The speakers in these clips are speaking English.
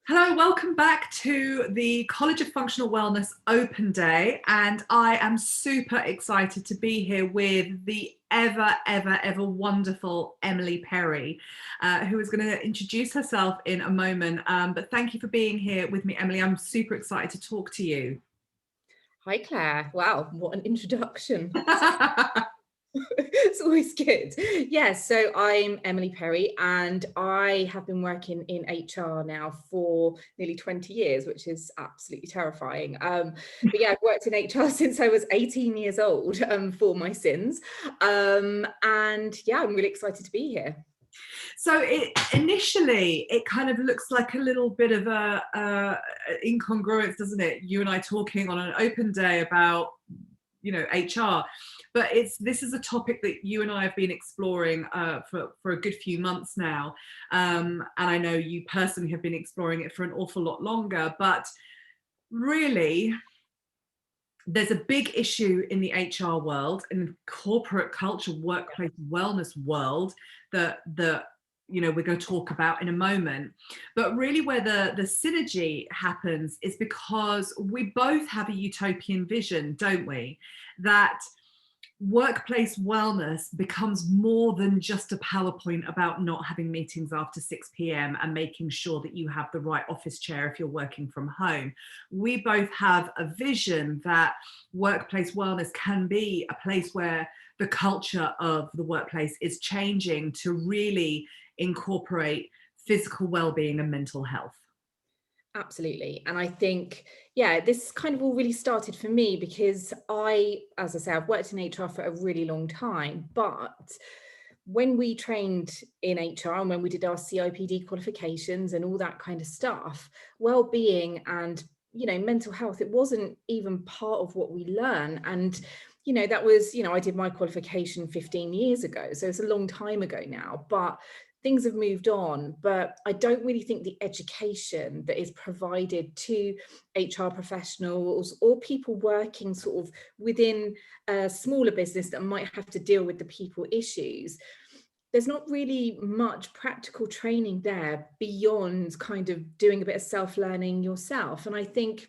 Hello, welcome back to the College of Functional Wellness Open Day, and I am super excited to be here with the ever wonderful Emily Perry, who is going to introduce herself in a moment. But thank you for being here with me, Emily. I'm super excited to talk to you. Hi, Claire. Wow, what an introduction. It's always good. Yes, so I'm Emily Perry and I have been working in HR now for nearly 20 years, which is absolutely terrifying. But yeah, I've worked in HR since I was 18 years old for my sins. And yeah, I'm really excited to be here. So initially it kind of looks like a little bit of a incongruence, doesn't it? You and I talking on an open day about HR, but this is a topic that you and I have been exploring for a good few months now, and I know you personally have been exploring it for an awful lot longer. But really, there's a big issue in the HR world, in the corporate culture, workplace wellness world that we're going to talk about in a moment. But really where the synergy happens is because we both have a utopian vision, don't we? That workplace wellness becomes more than just a PowerPoint about not having meetings after 6 p.m. and making sure that you have the right office chair if you're working from home. We both have a vision that workplace wellness can be a place where the culture of the workplace is changing to really incorporate physical well-being and mental health. Absolutely. And I think, yeah, this kind of all really started for me because as I say, I've worked in HR for a really long time, but when we trained in HR and when we did our CIPD qualifications and all that kind of stuff, well-being and, mental health, it wasn't even part of what we learn. And, that was, I did my qualification 15 years ago. So it's a long time ago now, but things have moved on, but I don't really think the education that is provided to HR professionals or people working sort of within a smaller business that might have to deal with the people issues, there's not really much practical training there beyond kind of doing a bit of self-learning yourself. And I think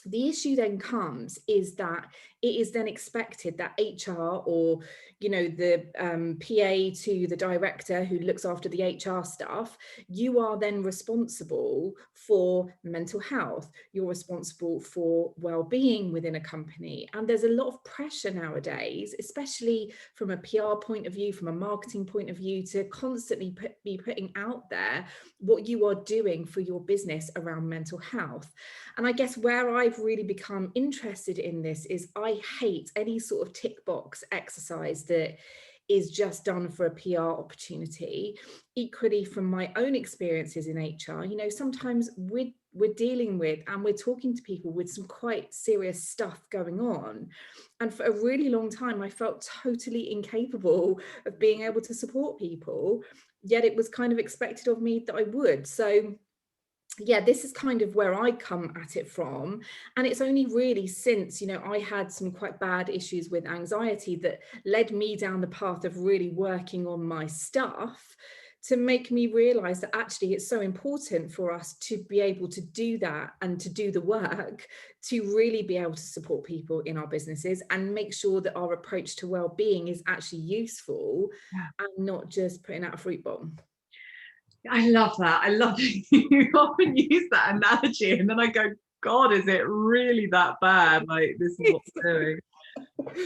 the issue then comes is that it is then expected that HR or, the PA to the director who looks after the HR stuff, you are then responsible for mental health. You're responsible for well-being within a company. And there's a lot of pressure nowadays, especially from a PR point of view, from a marketing point of view, to constantly be putting out there what you are doing for your business around mental health. And I guess where I've really become interested in this is I hate any sort of tick box exercise that is just done for a PR opportunity. Equally, from my own experiences in HR, sometimes we're dealing with and we're talking to people with some quite serious stuff going on. And for a really long time, I felt totally incapable of being able to support people, yet it was kind of expected of me that I would. So yeah, this is kind of where I come at it from. And it's only really since, I had some quite bad issues with anxiety that led me down the path of really working on my stuff to make me realize that actually it's so important for us to be able to do that and to do the work to really be able to support people in our businesses and make sure that our approach to well-being is actually useful and not just putting out a fruit bomb. I love that. I love you often use that analogy, and then I go, God, is it really that bad? Like, this is what we're doing.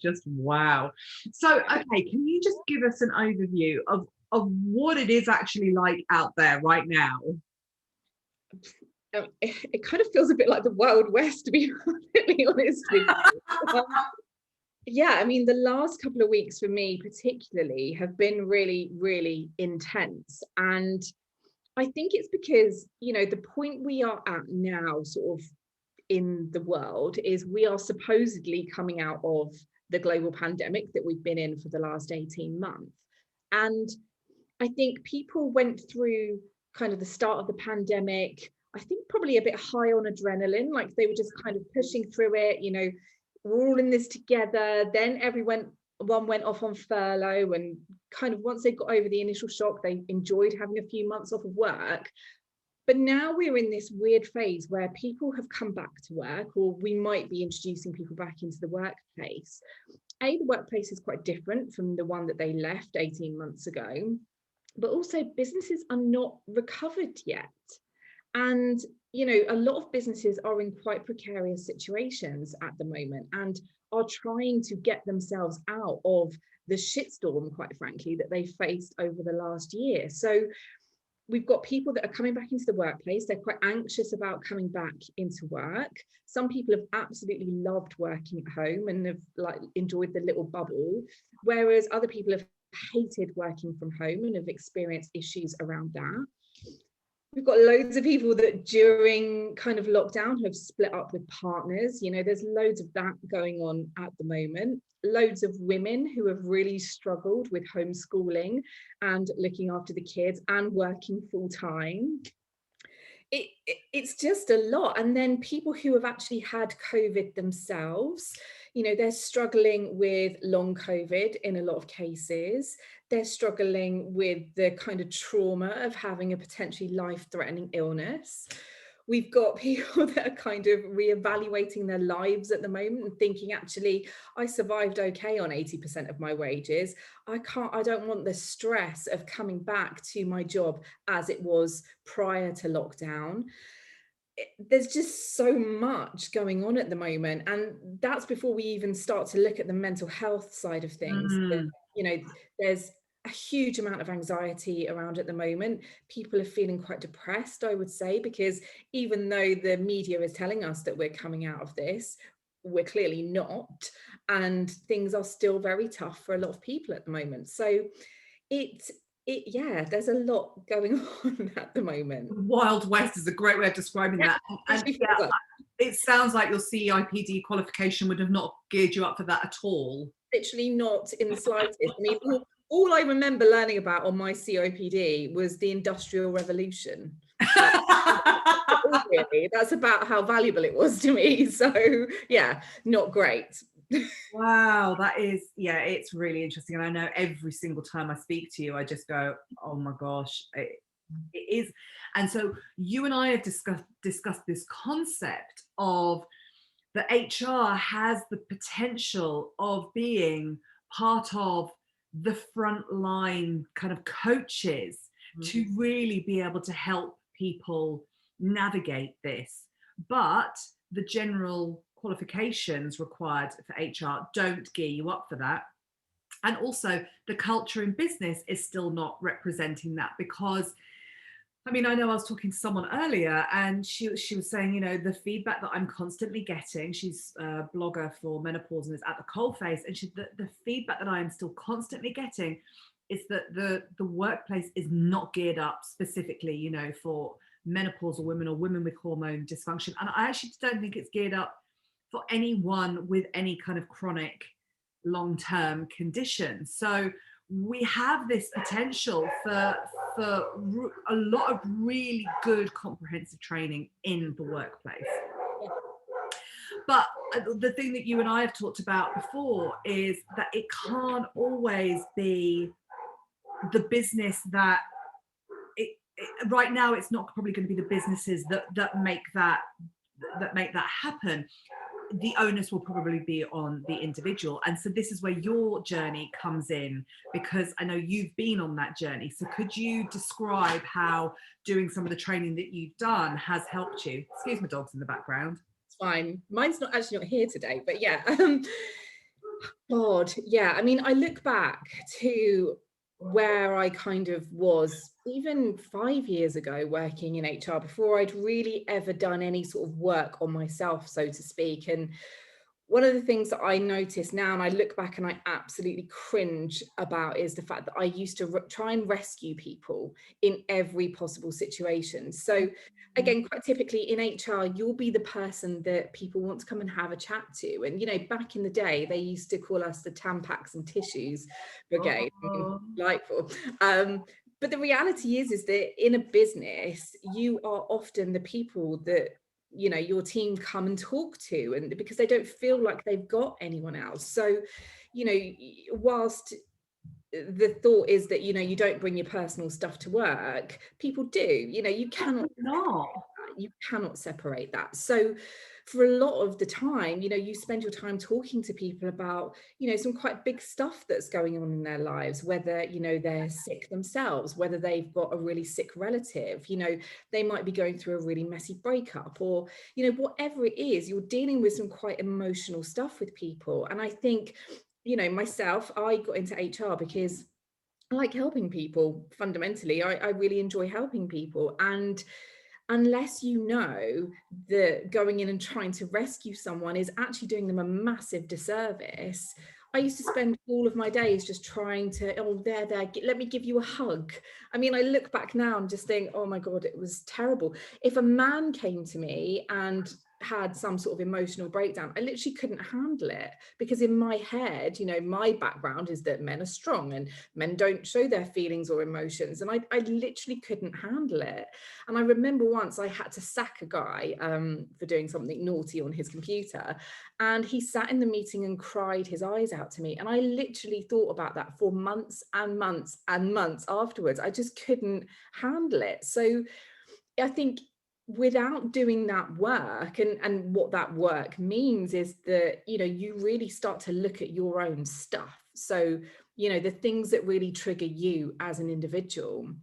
Just wow. So, okay, can you just give us an overview of what it is actually like out there right now? It kind of feels a bit like the Wild West, to be completely honest with you. Yeah, I mean, the last couple of weeks for me particularly have been really, really intense. And I think it's because, the point we are at now, sort of in the world, is we are supposedly coming out of the global pandemic that we've been in for the last 18 months. And I think people went through kind of the start of the pandemic, I think probably a bit high on adrenaline, like they were just kind of pushing through it, we're all in this together. Then one went off on furlough, and kind of once they got over the initial shock, they enjoyed having a few months off of work. But now we're in this weird phase where people have come back to work, or we might be introducing people back into the workplace. The workplace is quite different from the one that they left 18 months ago, but also businesses are not recovered yet. And, a lot of businesses are in quite precarious situations at the moment and are trying to get themselves out of the shitstorm, quite frankly, that they faced over the last year. So we've got people that are coming back into the workplace. They're quite anxious about coming back into work. Some people have absolutely loved working at home and have enjoyed the little bubble, whereas other people have hated working from home and have experienced issues around that. We've got loads of people that during kind of lockdown have split up with partners. There's loads of that going on at the moment. Loads of women who have really struggled with homeschooling and looking after the kids and working full time. It's just a lot. And then people who have actually had COVID themselves, they're struggling with long COVID in a lot of cases. They're struggling with the kind of trauma of having a potentially life-threatening illness. We've got people that are kind of reevaluating their lives at the moment and thinking, actually, I survived okay on 80% of my wages. I don't want the stress of coming back to my job as it was prior to lockdown. There's just so much going on at the moment. And that's before we even start to look at the mental health side of things. There's a huge amount of anxiety around at the moment. People are feeling quite depressed, I would say, because even though the media is telling us that we're coming out of this, we're clearly not. And things are still very tough for a lot of people at the moment. So there's a lot going on at the moment. Wild West is a great way of describing that. And it sounds like your CIPD qualification would have not geared you up for that at all. Literally not in the slightest. I mean, all I remember learning about on my CIPD was the Industrial Revolution. Really, that's about how valuable it was to me. So yeah, not great. Wow, that is, it's really interesting. And I know every single time I speak to you, I just go, oh my gosh, it is. And so you and I have discussed this concept of that HR has the potential of being part of the frontline kind of coaches to really be able to help people navigate this. But the general qualifications required for HR don't gear you up for that. And also the culture in business is still not representing that, because I know I was talking to someone earlier and she was saying, the feedback that I'm constantly getting, she's a blogger for menopause and is at the coalface, and the feedback that I am still constantly getting is that the workplace is not geared up specifically, for menopausal women or women with hormone dysfunction. And I actually don't think it's geared up for anyone with any kind of chronic long-term condition. So we have this potential for a lot of really good comprehensive training in the workplace. But the thing that you and I have talked about before is that it can't always be the business that right now it's not probably going to be the businesses that make that happen. The onus will probably be on the individual. And so this is where your journey comes in, because I know you've been on that journey. So could you describe how doing some of the training that you've done has helped you? Excuse my dogs in the background. It's fine. Mine's not here today, but yeah. God, yeah. I look back to where I kind of was even 5 years ago working in HR before I'd really ever done any sort of work on myself, so to speak. And one of the things that I notice now, and I look back and I absolutely cringe about, is the fact that I used to try and rescue people in every possible situation. So again, quite typically in HR, you'll be the person that people want to come and have a chat to. And, back in the day, they used to call us the Tampax and Tissues Brigade. Delightful. But the reality is that in a business, you are often the people that your team come and talk to, and because they don't feel like they've got anyone else. So whilst the thought is that, you know, you don't bring your personal stuff to work. People do, you know, you cannot Not. you cannot separate that. So for a lot of the time, you know, you spend your time talking to people about, you know, some quite big stuff that's going on in their lives, whether, you know, they're sick themselves, whether they've got a really sick relative, you know, they might be going through a really messy breakup, or, you know, whatever it is, you're dealing with some quite emotional stuff with people. And I think, you know, myself, I got into HR because I like helping people. Fundamentally, I really enjoy helping people. And unless you know that going in and trying to rescue someone is actually doing them a massive disservice, I used to spend all of my days just trying to, oh, there, let me give you a hug. I mean, I look back now and just think, oh my God, it was terrible. If a man came to me and had some sort of emotional breakdown, I literally couldn't handle it, because in my head, you know, my background is that men are strong and men don't show their feelings or emotions. And I literally couldn't handle it. And I remember once I had to sack a guy for doing something naughty on his computer. And he sat in the meeting and cried his eyes out to me. And I literally thought about that for months and months and months afterwards. I just couldn't handle it. So I think without doing that work, and what that work means is that, you know, you really start to look at your own stuff. So, you know, the things that really trigger you as an individual,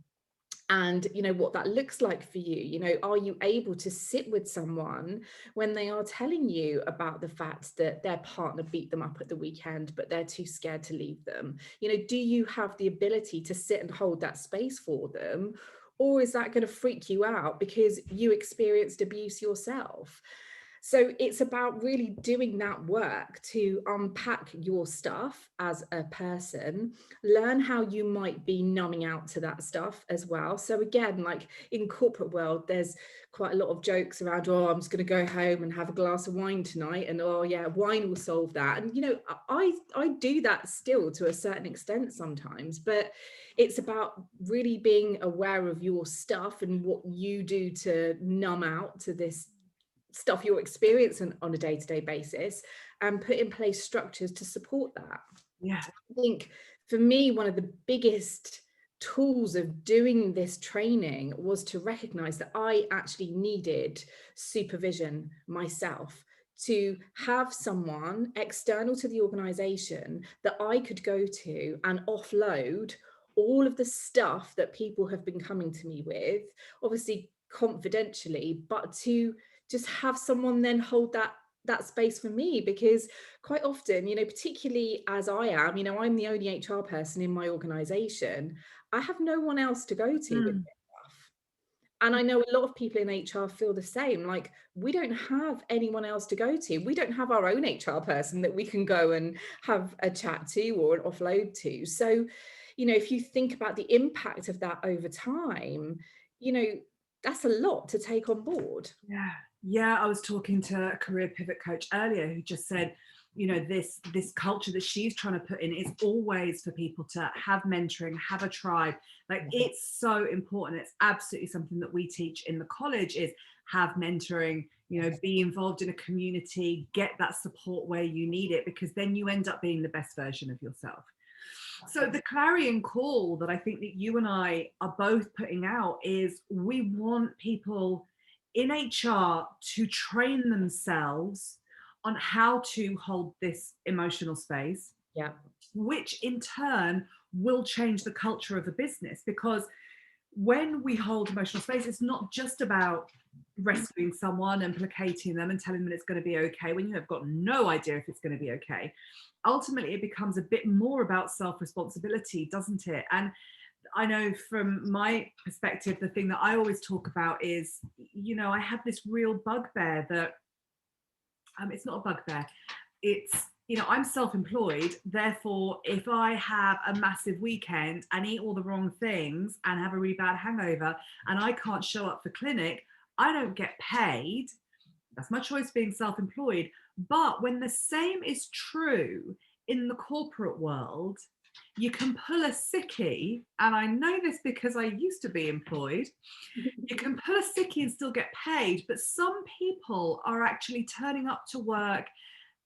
and, you know, what that looks like for you. You know, are you able to sit with someone when they are telling you about the fact that their partner beat them up at the weekend, but they're too scared to leave them? You know, do you have the ability to sit and hold that space for them? Or is that going to freak you out because you experienced abuse yourself? So it's about really doing that work to unpack your stuff as a person, learn how you might be numbing out to that stuff as well. So again, like in corporate world, there's quite a lot of jokes around, oh, I'm just going to go home and have a glass of wine tonight, and oh yeah, wine will solve that. And you know, I do that still to a certain extent sometimes, but it's about really being aware of your stuff and what you do to numb out to this stuff you're experiencing on a day-to-day basis, and put in place structures to support that. Yeah. I think for me, one of the biggest tools of doing this training was to recognize that I actually needed supervision myself, to have someone external to the organization that I could go to and offload all of the stuff that people have been coming to me with, obviously confidentially, but to just have someone then hold that space for me. Because quite often, you know, particularly as I am, you know, I'm the only HR person in my organization, I have no one else to go to with Mm. this stuff. And I know a lot of people in HR feel the same. Like, we don't have anyone else to go to. We don't have our own HR person that we can go and have a chat to or an offload to. So, you know, if you think about the impact of that over time, you know, that's a lot to take on board. Yeah. Yeah. I was talking to a career pivot coach earlier who just said, you know, this culture that she's trying to put in is always for people to have mentoring, have a tribe. Like, it's so important. It's absolutely something that we teach in the college, is have mentoring, you know, be involved in a community, get that support where you need it, because then you end up being the best version of yourself. So the clarion call that I think that you and I are both putting out is, we want people in HR to train themselves on how to hold this emotional space, Yeah. which in turn will change the culture of a business. Because when we hold emotional space, it's not just about rescuing someone and placating them and telling them it's going to be okay when you have got no idea if it's going to be okay. Ultimately, it becomes a bit more about self-responsibility, doesn't it? And I know from my perspective, the thing that I always talk about is, you know, I have this real bugbear that, it's not a bugbear. It's, you know, I'm self-employed. Therefore, if I have a massive weekend and eat all the wrong things and have a really bad hangover and I can't show up for clinic, I don't get paid. That's my choice, being self-employed. But when the same is true in the corporate world, you can pull a sickie, and I know this because I used to be employed. You can pull a sickie and still get paid, but some people are actually turning up to work,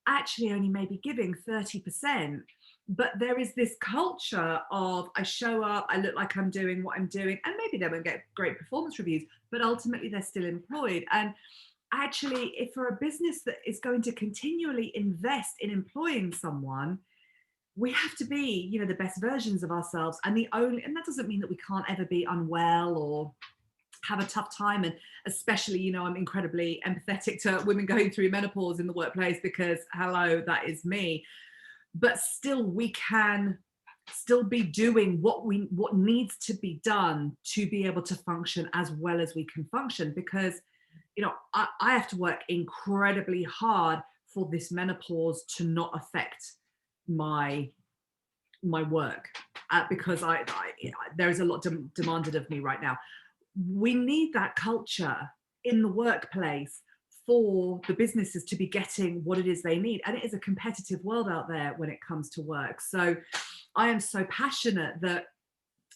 actually only maybe giving 30%. But there is this culture of I show up, I look like I'm doing what I'm doing, and maybe they won't get great performance reviews, but ultimately they're still employed. And actually, if for a business that is going to continually invest in employing someone, we have to be, you know, the best versions of ourselves. And that doesn't mean that we can't ever be unwell or have a tough time. And especially, you know, I'm incredibly empathetic to women going through menopause in the workplace, because hello, that is me. But still, we can still be doing what needs to be done to be able to function as well as we can function. Because, you know, I have to work incredibly hard for this menopause to not affect my work, because there is a lot demanded of me right now. We need that culture in the workplace for the businesses to be getting what it is they need. And it is a competitive world out there when it comes to work. So I am so passionate that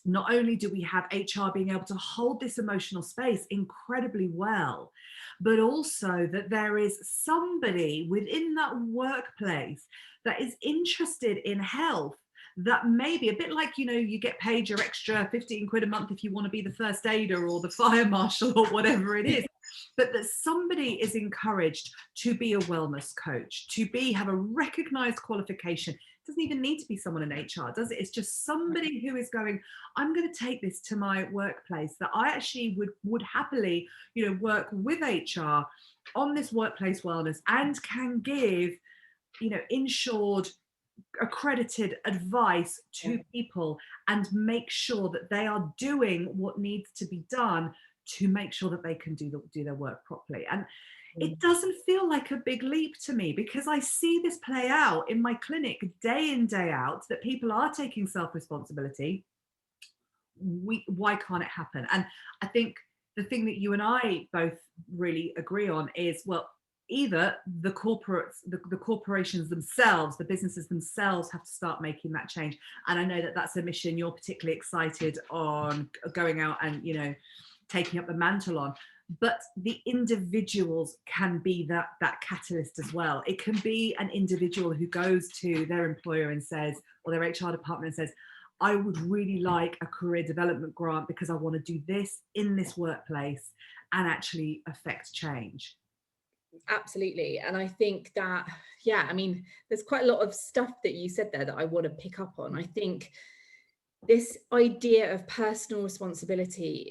not only do we have HR being able to hold this emotional space incredibly well, but also that there is somebody within that workplace that is interested in health, that maybe a bit like, you know, you get paid your extra 15 quid a month if you want to be the first aider or the fire marshal or whatever it is, but that somebody is encouraged to be a wellness coach, to have a recognized qualification. It doesn't even need to be someone in HR, does it? It's just somebody who is going, I'm going to take this to my workplace, that I actually would happily, you know, work with HR on this workplace wellness, and can give, you know, insured, accredited advice to people, and make sure that they are doing what needs to be done to make sure that they can do their work properly. And it doesn't feel like a big leap to me, because I see this play out in my clinic day in, day out, that people are taking self-responsibility. Why can't it happen? And I think the thing that you and I both really agree on is, well, either the corporations themselves, the businesses themselves, have to start making that change. And I know that that's a mission you're particularly excited on going out and, you know, taking up the mantle on. But the individuals can be that catalyst as well. It can be an individual who goes to their employer and says, or their HR department, and says, I would really like a career development grant because I want to do this in this workplace and actually affect change. Absolutely. And I think that, yeah, I mean, there's quite a lot of stuff that you said there that I want to pick up on. I think this idea of personal responsibility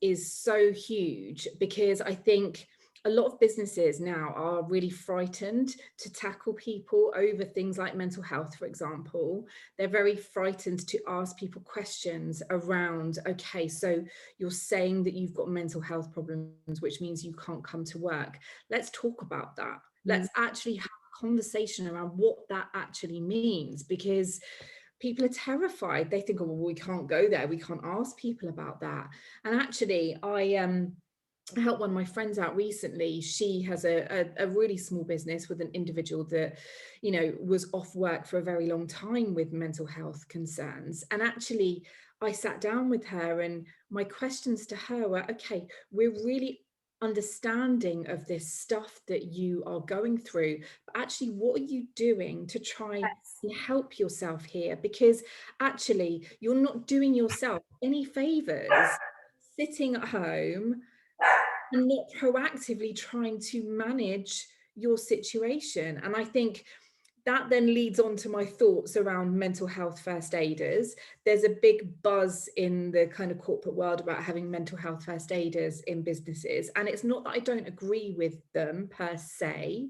is so huge, because I think a lot of businesses now are really frightened to tackle people over things like mental health, for example. They're very frightened to ask people questions around, okay, so you're saying that you've got mental health problems, which means you can't come to work. Let's talk about that. Let's actually have a conversation around what that actually means, because people are terrified. They think, oh, well, we can't go there. We can't ask people about that. And actually, I helped one of my friends out recently. She has a really small business with an individual that, you know, was off work for a very long time with mental health concerns. And actually, I sat down with her, and my questions to her were, okay, we're really understanding of this stuff that you are going through, but actually, what are you doing to try and help yourself here? Because actually, you're not doing yourself any favors sitting at home and not proactively trying to manage your situation. And I think that then leads on to my thoughts around mental health first aiders. There's a big buzz in the kind of corporate world about having mental health first aiders in businesses. And it's not that I don't agree with them per se.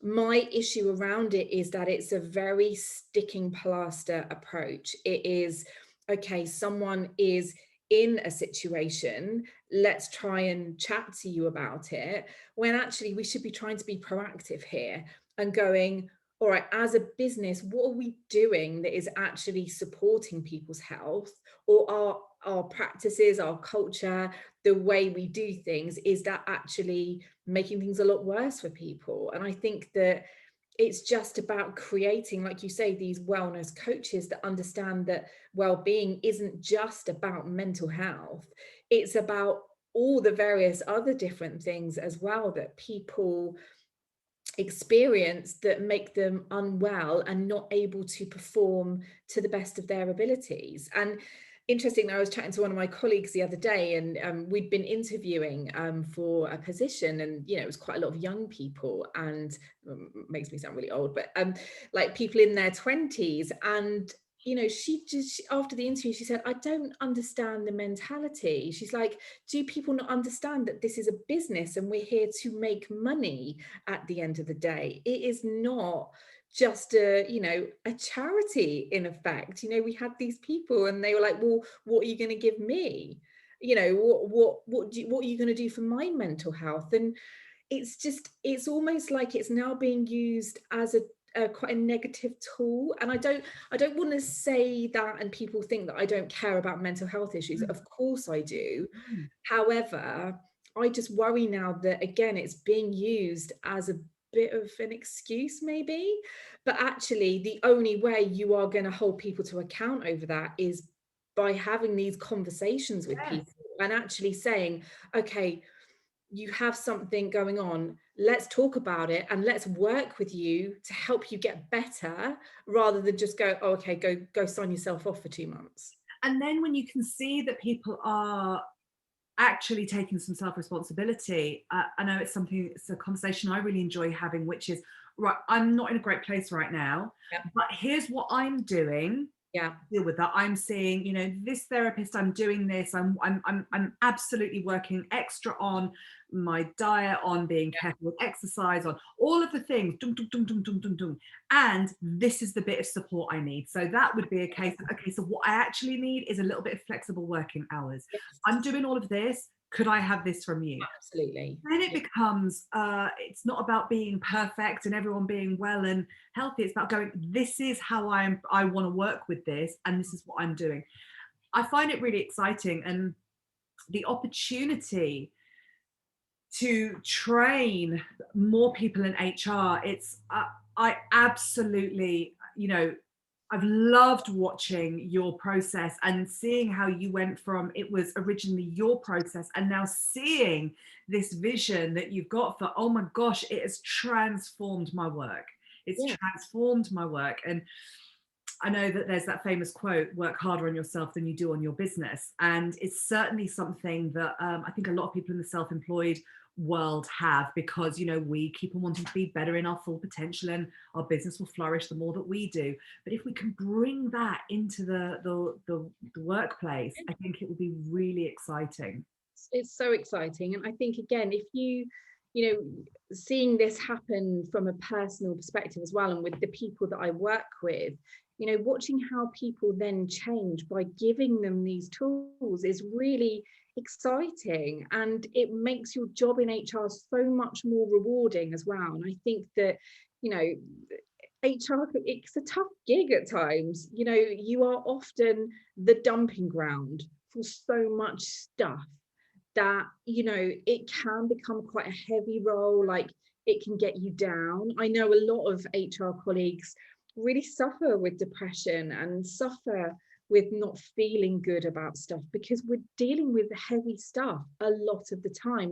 My issue around it is that it's a very sticking plaster approach. It is, okay, someone is in a situation, let's try and chat to you about it, when actually we should be trying to be proactive here and going, all right, as a business, what are we doing that is actually supporting people's health? Or our practices, our culture, the way we do things, is that actually making things a lot worse for people? And I think that it's just about creating, like you say, these wellness coaches that understand that well-being isn't just about mental health. It's about all the various other different things as well that people experience that make them unwell and not able to perform to the best of their abilities. And interesting, I was chatting to one of my colleagues the other day, and we'd been interviewing for a position, and it was quite a lot of young people, and makes me sound really old, but like people in their 20s. And after the interview, she said, I don't understand the mentality. She's like, do people not understand that this is a business and we're here to make money at the end of the day? It is not just a charity, in effect. We had these people and they were like, well, what are you going to give me? What are you going to do for my mental health? And it's almost like it's now being used as a quite a negative tool. And I don't want to say that and people think that I don't care about mental health issues. Of course I do. However, I just worry now that, again, it's being used as a bit of an excuse maybe, but actually the only way you are going to hold people to account over that is by having these conversations with Yes. people and actually saying, okay, you have something going on, let's talk about it and let's work with you to help you get better, rather than just go, oh, okay, go sign yourself off for 2 months. And then when you can see that people are actually taking some self-responsibility, I know it's a conversation I really enjoy having, which is, right, I'm not in a great place right now, Yeah. but here's what I'm doing. Yeah. Deal with that. I'm seeing, this therapist, I'm doing this, I'm absolutely working extra on my diet, on being careful with exercise, on all of the things, dum, dum, dum, dum, dum, dum, dum. And this is the bit of support I need. So that would be a case of, okay, so what I actually need is a little bit of flexible working hours. Yes. I'm doing all of this. Could I have this from you? Absolutely. Then it becomes, it's not about being perfect and everyone being well and healthy. It's about going, this is how I want to work with this, and this is what I'm doing. I find it really exciting, and the opportunity to train more people in HR. I absolutely, I've loved watching your process and seeing how you went from, it was originally your process, and now seeing this vision that you've got for, oh my gosh, it has transformed my work. It's Yeah. transformed my work. And I know that there's that famous quote, work harder on yourself than you do on your business. And it's certainly something that I think a lot of people in the self-employed world have, because, we keep on wanting to be better in our full potential, and our business will flourish the more that we do. But if we can bring that into the workplace, I think it will be really exciting. It's so exciting. And I think, again, if seeing this happen from a personal perspective as well, and with the people that I work with, watching how people then change by giving them these tools is really exciting, and it makes your job in HR so much more rewarding as well. And I think that, HR, it's a tough gig at times. You are often the dumping ground for so much stuff that it can become quite a heavy role. Like, it can get you down. I know a lot of HR colleagues really suffer with depression and suffer with not feeling good about stuff, because we're dealing with heavy stuff a lot of the time.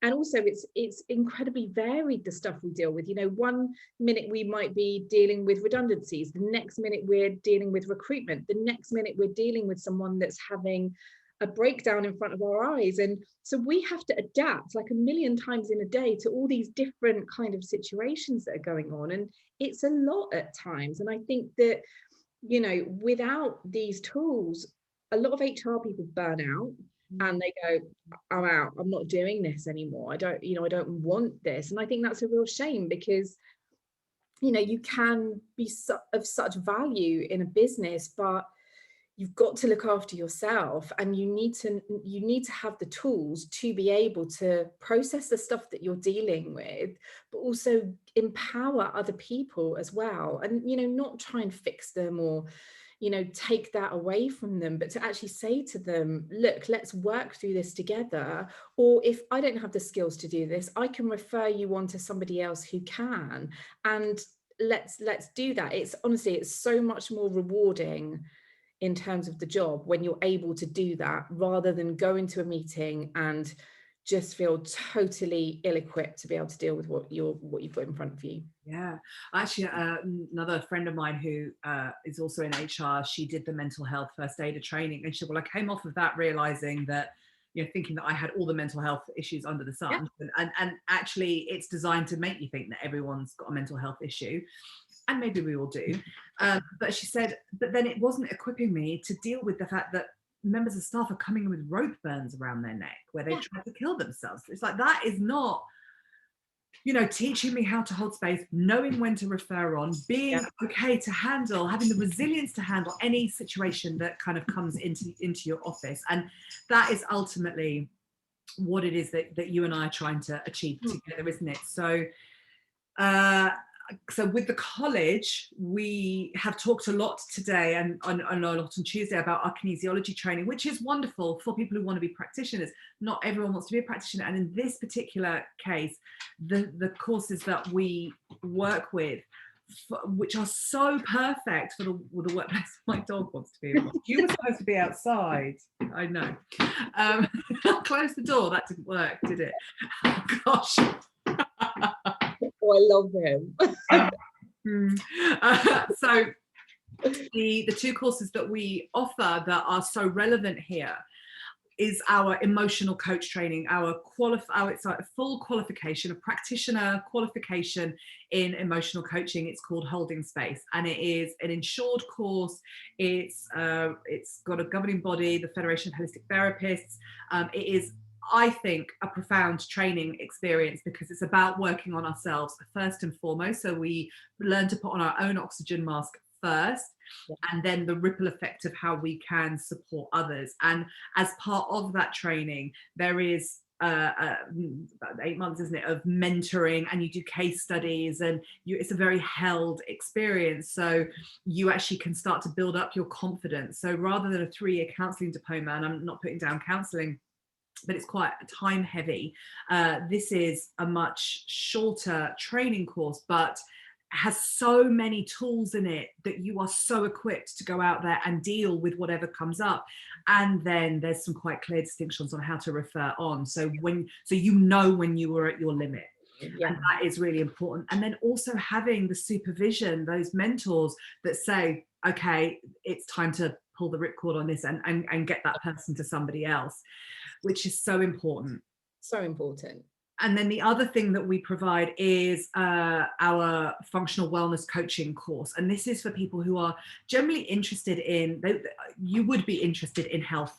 And also it's incredibly varied, the stuff we deal with. One minute we might be dealing with redundancies, the next minute we're dealing with recruitment, the next minute we're dealing with someone that's having a breakdown in front of our eyes. And so we have to adapt like a million times in a day to all these different kind of situations that are going on, and it's a lot at times. And I think that, without these tools, a lot of HR people burn out and they go, I'm out, I'm not doing this anymore, I don't want this. And I think that's a real shame, because you can be of such value in a business, but you've got to look after yourself, and you need to have the tools to be able to process the stuff that you're dealing with, but also empower other people as well. And not try and fix them or take that away from them, but to actually say to them, look, let's work through this together. Or if I don't have the skills to do this, I can refer you on to somebody else who can, and let's do that. It's honestly, it's so much more rewarding in terms of the job when you're able to do that, rather than go into a meeting and just feel totally ill-equipped to be able to deal with what you've got in front of you. Yeah, actually, another friend of mine who is also in HR, she did the mental health first aider training, and she said, well, I came off of that realizing that, thinking that I had all the mental health issues under the sun, and actually it's designed to make you think that everyone's got a mental health issue, and maybe we all do. But she said, but then it wasn't equipping me to deal with the fact that members of staff are coming in with rope burns around their neck where they tried to kill themselves. It's like, that is not, teaching me how to hold space, knowing when to refer on, being okay to handle, having the resilience to handle any situation that kind of comes into your office. And that is ultimately what it is that you and I are trying to achieve together, isn't it? So with the college, we have talked a lot today and a lot on Tuesday about our kinesiology training, which is wonderful for people who want to be practitioners. Not everyone wants to be a practitioner. And in this particular case, the courses that we work with, which are so perfect for the workplace. My dog wants to be. You were supposed to be outside. I know. Close the door. That didn't work, did it? Oh, gosh. Oh, I love him. So the two courses that we offer that are so relevant here is our emotional coach training, it's like a full qualification, a practitioner qualification in emotional coaching. It's called Holding Space, and it is an insured course. It's got a governing body, the Federation of Holistic Therapists. It is, I think, a profound training experience because it's about working on ourselves first and foremost. So we learn to put on our own oxygen mask first, and then the ripple effect of how we can support others. And as part of that training, there is about 8 months, isn't it, of mentoring, and you do case studies, and it's a very held experience. So you actually can start to build up your confidence. So rather than a 3-year counselling diploma, and I'm not putting down counselling, but it's quite time heavy. This is a much shorter training course, but has so many tools in it that you are so equipped to go out there and deal with whatever comes up. And then there's some quite clear distinctions on how to refer on. So when you were at your limit. Yeah. And that is really important. And then also having the supervision, those mentors that say, okay, it's time to pull the ripcord on this and get that person to somebody else, which is so important. So important. And then the other thing that we provide is our functional wellness coaching course. And this is for people who are generally interested in, you would be interested in health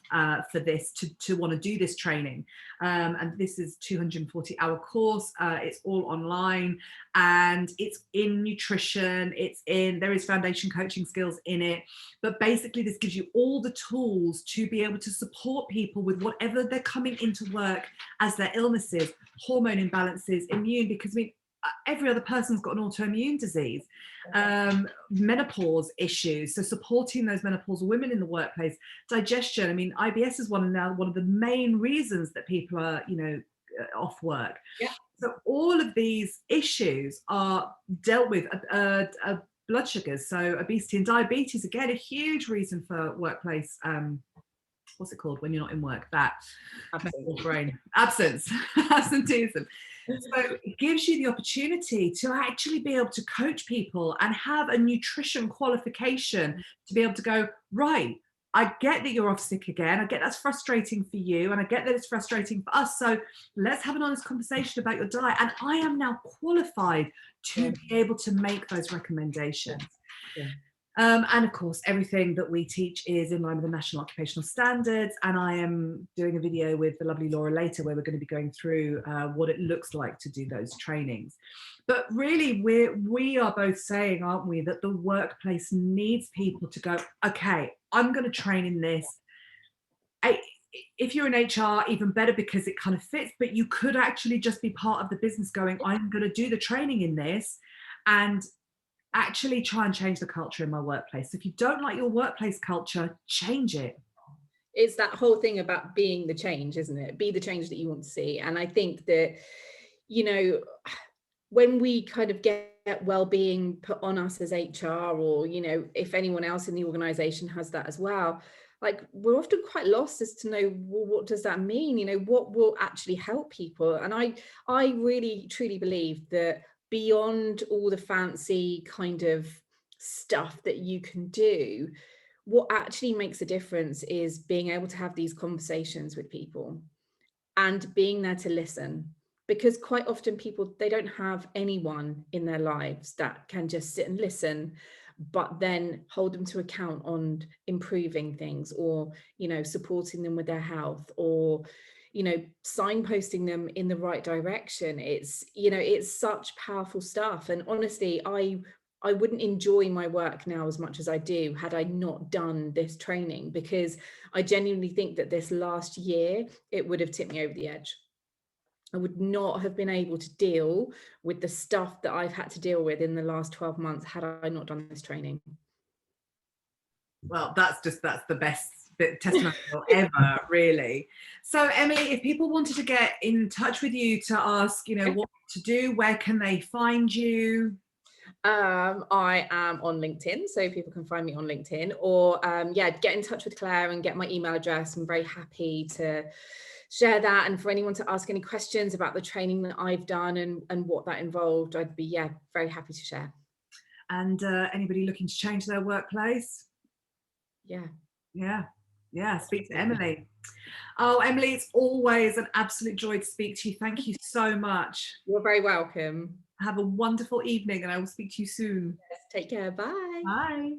for this, to want to do this training. And this is 240-hour course. It's all online, and it's in nutrition. There is foundation coaching skills in it. But basically this gives you all the tools to be able to support people with whatever they're coming into work as their illnesses, hormone imbalances, immune, because every other person's got an autoimmune disease, menopause issues, so supporting those menopausal women in the workplace, digestion. IBS is one of the main reasons that people are off work. So all of these issues are dealt with. Blood sugars, so obesity and diabetes, again, a huge reason for workplace what's it called when you're not in work? That brain absence, absenteeism. So it gives you the opportunity to actually be able to coach people and have a nutrition qualification to be able to go, right, I get that you're off sick again. I get that's frustrating for you, and I get that it's frustrating for us. So let's have an honest conversation about your diet. And I am now qualified to be able to make those recommendations. And of course, everything that we teach is in line with the National Occupational Standards. And I am doing a video with the lovely Laura later where we're going to be going through what it looks like to do those trainings. But really, we are both saying, aren't we, that the workplace needs people to go, okay, I'm going to train in this. If you're in HR, even better, because it kind of fits, but you could actually just be part of the business going, I'm going to do the training in this and actually try and change the culture in my workplace. If you don't like your workplace culture, change it. It's that whole thing about being the change, isn't it? Be the change that you want to see. And I think that, when we kind of get well-being put on us as HR, or, if anyone else in the organization has that as well, like we're often quite lost as to know, well, what does that mean? You know, what will actually help people? And I really truly believe that beyond all the fancy kind of stuff that you can do, what actually makes a difference is being able to have these conversations with people and being there to listen, because quite often people, they don't have anyone in their lives that can just sit and listen, but then hold them to account on improving things, or, you know, supporting them with their health, or, you know, signposting them in the right direction. It's, you know, it's such powerful stuff. And honestly, I wouldn't enjoy my work now as much as I do had I not done this training, because I genuinely think that this last year, it would have tipped me over the edge. I would not have been able to deal with the stuff that I've had to deal with in the last 12 months had I not done this training. Well, that's the best testimonial ever, really. So, Emily, if people wanted to get in touch with you to ask, you know, what to do, where can they find you? I am on LinkedIn, so people can find me on LinkedIn, or yeah, get in touch with Claire and get my email address. I'm very happy to share that, and for anyone to ask any questions about the training that I've done and what that involved, I'd be very happy to share. And anybody looking to change their workplace? Yeah, speak to Emily. Oh, Emily, it's always an absolute joy to speak to you. Thank you so much. You're very welcome. Have a wonderful evening, and I will speak to you soon. Yes, take care. Bye. Bye.